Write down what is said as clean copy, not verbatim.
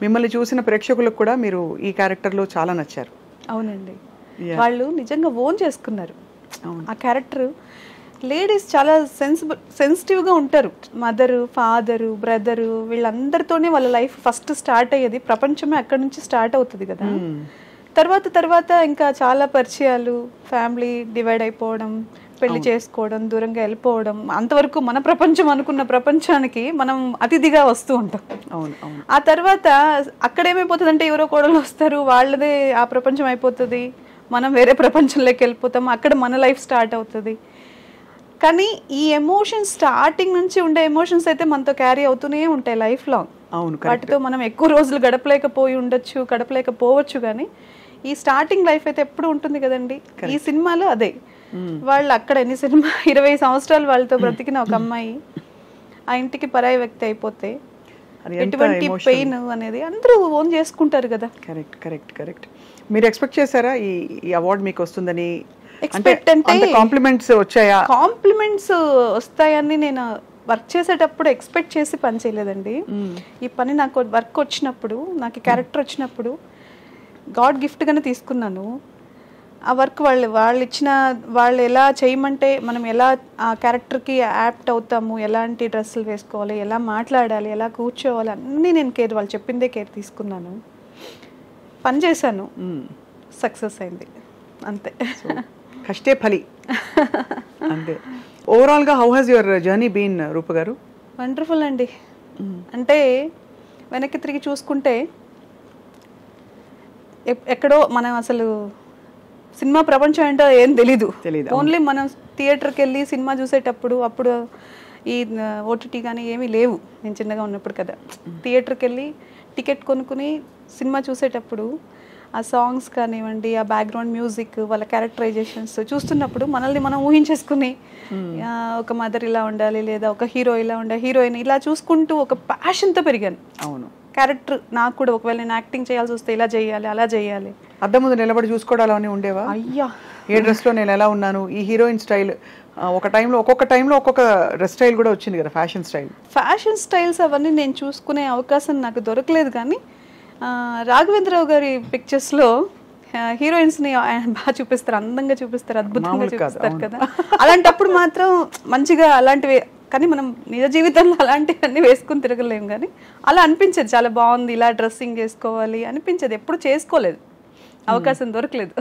మిమ్మల్ని చూసిన ప్రేక్షకులకు కూడా మీరు ఈ క్యారెక్టర్లో చాలా నచ్చారు. అవునండి, వాళ్ళు నిజంగా ఓన్ చేసుకున్నారు ఆ క్యారెక్టర్. లేడీస్ చాలా సెన్సిటివ్గా ఉంటారు. మదరు, ఫాదరు, బ్రదరు వీళ్ళందరితోనే వాళ్ళ లైఫ్ ఫస్ట్ స్టార్ట్ అయ్యేది. ప్రపంచమే అక్కడి నుంచి స్టార్ట్ అవుతుంది కదా. తర్వాత ఇంకా చాలా పరిచయాలు, ఫ్యామిలీ డివైడ్ అయిపోవడం, పెళ్లి చేసుకోవడం, దూరంగా వెళ్ళిపోవడం, అంతవరకు మన ప్రపంచం అనుకున్న ప్రపంచానికి మనం అతిథిగా వస్తూ ఉంటాం. ఆ తర్వాత అక్కడేమైపోతుంది అంటే ఎవరో కోడలు వస్తారు, వాళ్ళదే ఆ ప్రపంచం అయిపోతుంది, మనం వేరే ప్రపంచంలోకి వెళ్ళిపోతాం, అక్కడ మన లైఫ్ స్టార్ట్ అవుతుంది. కానీ ఈ ఎమోషన్స్ స్టార్టింగ్ నుంచి ఉండే ఎమోషన్స్ అయితే మనతో క్యారీ అవుతూనే ఉంటాయి లైఫ్ లాంగ్. వాటితో మనం ఎక్కువ రోజులు గడపలేకపోవచ్చు, కానీ ఈ స్టార్టింగ్ లైఫ్ అయితే ఎప్పుడు ఉంటుంది కదండి. ఈ సినిమాలో అదే, వాళ్ళు అక్కడ 20 సంవత్సరాలు వాళ్ళతో బ్రతికిన ఒక అమ్మాయి ఆ ఇంటికి పరాయి వ్యక్తి అయిపోతే ఎటువంటి పెయిన్ అనేది అందరూ ఓన్ చేసుకుంటారు కదా. కరెక్ట్. మీరు ఎక్స్పెక్ట్ చేశారా ఈ అవార్డు మీకు వస్తుందని? ఎక్స్పెక్ట్ అంటే కాంప్లిమెంట్స్ వచ్చాయా? కాంప్లిమెంట్స్ వస్తాయని నేను వర్క్ చేసేటప్పుడు ఎక్స్పెక్ట్ చేసి పని చేయలేదండి. ఈ పని నాకు వర్క్ వచ్చినప్పుడు, నాకు క్యారెక్టర్ వచ్చినప్పుడు గాడ్ గిఫ్ట్గానే తీసుకున్నాను. ఆ వర్క్ వాళ్ళు ఎలా చేయమంటే మనం ఎలా ఆ క్యారెక్టర్కి యాప్ట్ అవుతాము, ఎలాంటి డ్రెస్సులు వేసుకోవాలి, ఎలా మాట్లాడాలి, ఎలా కూర్చోవాలి, అన్నీ నేను వాళ్ళు చెప్పిందే కేర్ తీసుకున్నాను, పని చేశాను, సక్సెస్ అయింది, అంతే. కష్టే ఫలి అంతే. ఓవరాల్గా how has your journey been, Rupa గారు? వండర్ఫుల్ అండి. అంటే వెనక్కి తిరిగి చూసుకుంటే ఎక్కడో మనం అసలు సినిమా ప్రపంచం ఏంటో ఏం తెలీదు. ఓన్లీ మనం థియేటర్కి వెళ్ళి సినిమా చూసేటప్పుడు, అప్పుడు ఈ ఓటీటీ కానీ ఏమీ లేవు, నేను చిన్నగా ఉన్నప్పుడు కదా. థియేటర్కి వెళ్ళి టికెట్ కొనుక్కుని సినిమా చూసేటప్పుడు ఆ సాంగ్స్ కానివ్వండి, ఆ బ్యాక్గ్రౌండ్ మ్యూజిక్, వాళ్ళ క్యారెక్టరైజేషన్స్ చూస్తున్నప్పుడు మనల్ని మనం ఊహించేసుకుని ఒక మదర్ ఇలా ఉండాలి, లేదా ఒక హీరో ఇలా ఉండాలి, హీరోయిన్ ఇలా చూసుకుంటూ ఒక ప్యాషన్తో పెరిగాను. అవును, క్యారెక్టర్ నాకు కూడా ఒకవేళ నేను యాక్టింగ్ చేయాల్సి వస్తే ఇలా చేయాలి, అలా చేయాలి. అద్దం ముందు నిలబడి చూసుకోవడాలు అని ఉండేవా? అయ్యా, ఏ డ్రెస్లో నేను ఎలా ఉన్నాను, ఈ హీరోయిన్ స్టైల్, ఒక్కొక్క టైంలో ఒక్కొక్క డ్రెస్ స్టైల్ కూడా వచ్చింది కదా, ఫ్యాషన్ స్టైల్స్ అవన్నీ నేను చూసుకునే అవకాశం నాకు దొరకలేదు. కానీ రాఘవేంద్రరావు గారి పిక్చర్స్లో హీరోయిన్స్ని బాగా చూపిస్తారు, అందంగా చూపిస్తారు, అద్భుతంగా చూపిస్తారు కదా. అలాంటప్పుడు మాత్రం మంచిగా అలాంటివి, కానీ మనం నిజ జీవితంలో అలాంటివన్నీ వేసుకుని తిరగలేము. కానీ అలా అనిపించేది, చాలా బాగుంది, ఇలా డ్రెస్సింగ్ చేసుకోవాలి అనిపించేది. ఎప్పుడు చేసుకోలేదు, అవకాశం దొరకలేదు.